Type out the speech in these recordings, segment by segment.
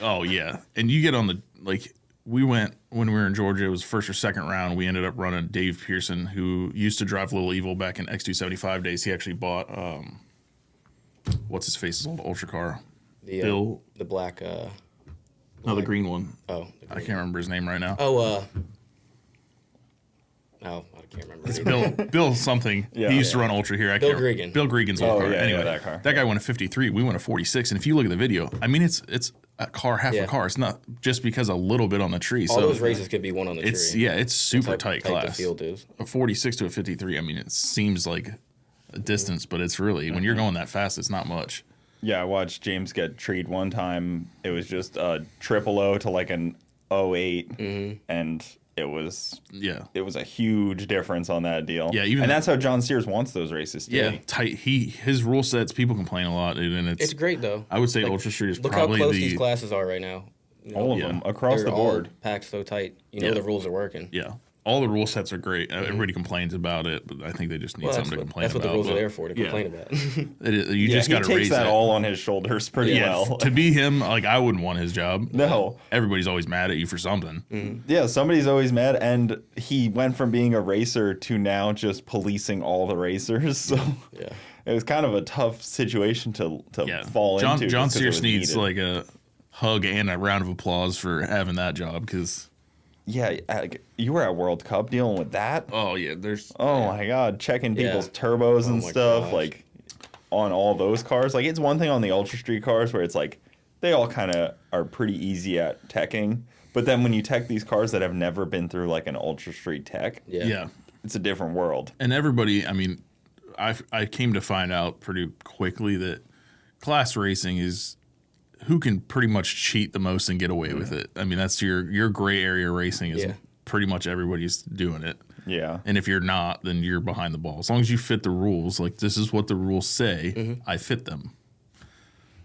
Oh, yeah. And you get on the, like, we went, when we were in Georgia, it was first or second round. We ended up running Dave Pearson, who used to drive Little Evil back in X275 days. He actually bought, what's his face's old Ultra car? Bill? The black. No, the green one. Oh. I can't remember his name right now. Oh, I can't remember. It's Bill something. Yeah, he used to run Ultra here. Bill Gregan. Bill Gregan's old car. Yeah, anyway, that car. That guy won a 53. We won a 46. And if you look at the video, I mean, it's a car, half a car. It's not just because a little bit on the tree. All those races could be one on the tree. Yeah, it's super tight class. The field is. A 46 to a 53, I mean, it seems like a distance, but it's really, when you're going that fast, it's not much. Yeah, I watched James get treed one time. It was just a triple O to like an 08, and it was a huge difference on that deal. Yeah, and that's how John Sears wants those races to be. Tight. His rule sets, people complain a lot, dude, and it's great though. I would say Ultra Street is probably look how close these classes are right now. All of them across the board. All packed so tight. You know the rules are working. Yeah. All the rule sets are great. Everybody complains about it, but I think they just need something to complain about. That's what the rules are there for, to complain about. You just got to raise that all on his shoulders pretty well. To be him, like, I wouldn't want his job. No. Everybody's always mad at you for something. Mm-hmm. Yeah, somebody's always mad, and he went from being a racer to now just policing all the racers. So it was kind of a tough situation to fall into. John Sears needs like a hug and a round of applause for having that job, because... Yeah, you were at World Cup dealing with that. Oh, yeah. My God. Checking people's turbos and stuff, like, on all those cars. Like, it's one thing on the Ultra Street cars where it's like, they all kind of are pretty easy at teching. But then when you tech these cars that have never been through, like, an Ultra Street tech, it's a different world. And everybody, I mean, I came to find out pretty quickly that class racing is... who can pretty much cheat the most and get away with it. I mean, that's your gray area racing is pretty much everybody's doing it. Yeah. And if you're not, then you're behind the ball. As long as you fit the rules, like this is what the rules say, I fit them.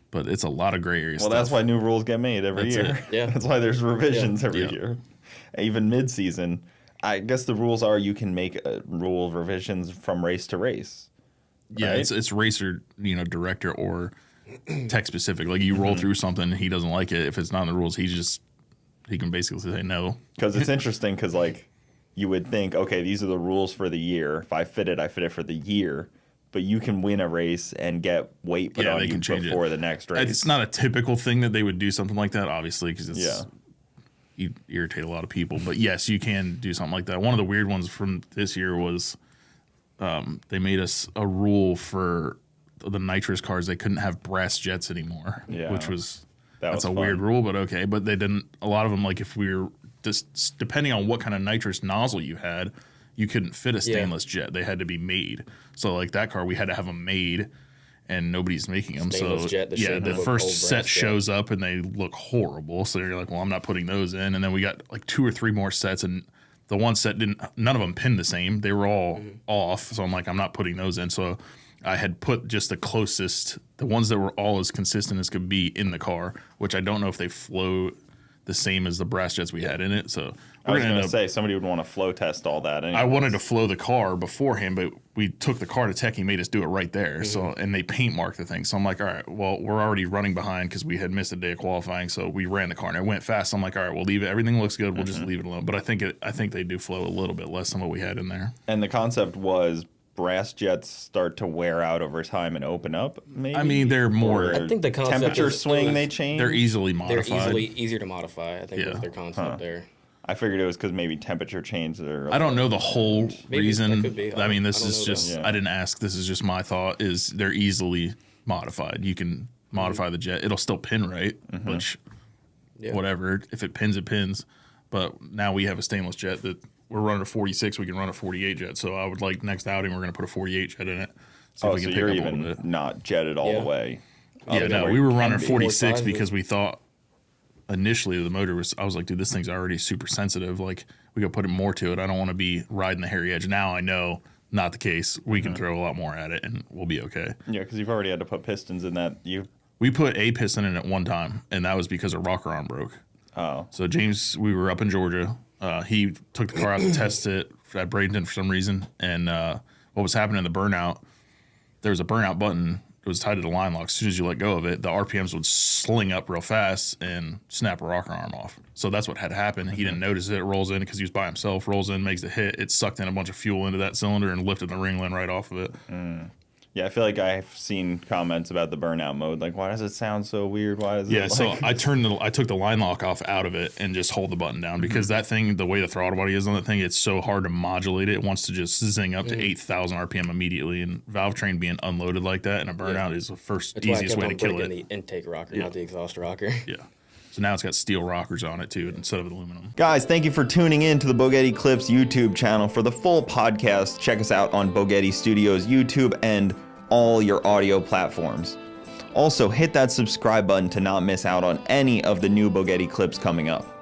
But it's a lot of gray area stuff. Well, that's why new rules get made every year. Yeah. That's why there's revisions every year. Even mid-season. I guess the rules are you can make rule revisions from race to race. Yeah, right? it's racer, director or... tech specific. Like you roll through something and he doesn't like it. If it's not in the rules, he can basically say no. Because it's interesting because like you would think, okay, these are the rules for the year. If I fit it for the year. But you can win a race and get weight put on you before the next race. It's not a typical thing that they would do something like that, obviously, because you irritate a lot of people. But yes, you can do something like that. One of the weird ones from this year was they made us a rule for the nitrous cars. They couldn't have brass jets anymore, which was that's a weird rule, but okay. But they didn't. A lot of them, like if we were just depending on what kind of nitrous nozzle you had, you couldn't fit a stainless jet. They had to be made. So like that car, we had to have them made, and nobody's making them. Stainless jet, the first set shows up and they look horrible. So you're like, well, I'm not putting those in. And then we got like 2 or 3 more sets, and the one set none of them pinned the same. They were all off. So I'm like, I'm not putting those in. So I had put just the closest, the ones that were all as consistent as could be in the car, which I don't know if they flow the same as the brass jets we had in it. So I was going to say, somebody would want to flow test all that. Anyways. I wanted to flow the car beforehand, but we took the car to tech. He made us do it right there. So, and they paint marked the thing. So I'm like, all right, well, we're already running behind because we had missed a day of qualifying. So we ran the car and it went fast. So I'm like, all right, we'll leave it. Everything looks good. We'll just leave it alone. But I think they do flow a little bit less than what we had in there. And the concept was brass jets start to wear out over time and open up, maybe? I mean, they're more... I think the concept temperature swing they change? They're easily modified. They're easier to modify, I think was their concept there. I figured it was because maybe temperature change. I don't know the whole reason. Could be. I mean, this is just... I didn't ask. This is just my thought, is they're easily modified. You can modify the jet. It'll still pin right, which... whatever. If it pins, it pins. But now we have a stainless jet that... We're running a 46. We can run a 48 jet. So I would like next outing, we're going to put a 48 jet in it. So you're even not jetted all the way. Yeah, no, we were running 46 because we thought initially the motor was, I was like, dude, this thing's already super sensitive. Like, we got to put more to it. I don't want to be riding the hairy edge. Now I know not the case. We can throw a lot more at it and we'll be okay. Yeah, because you've already had to put pistons in that. We put a piston in it one time, and that was because a rocker arm broke. Oh. So James, we were up in Georgia. He took the car out to test it at Bradenton for some reason, and what was happening in the burnout, there was a burnout button was tied to the line lock. As soon as you let go of it, the RPMs would sling up real fast and snap a rocker arm off. So that's what had happened. He didn't notice it. It rolls in because he was by himself. Rolls in, makes a hit. It sucked in a bunch of fuel into that cylinder and lifted the ring line right off of it. Yeah, I feel like I've seen comments about the burnout mode. Like, why does it sound so weird? Why is it so I took the line lock off out of it and just hold the button down because that thing, the way the throttle body is on that thing, it's so hard to modulate it. It wants to just zing up to 8,000 RPM immediately. And valve train being unloaded like that and a burnout is the easiest way to kill it. The intake rocker, not the exhaust rocker. Yeah. So now it's got steel rockers on it too instead of aluminum. Guys, thank you for tuning in to the Bogetti Clips YouTube channel. For the full podcast, check us out on Bogetti Studios YouTube and all your audio platforms. Also, hit that subscribe button to not miss out on any of the new Bogetti clips coming up.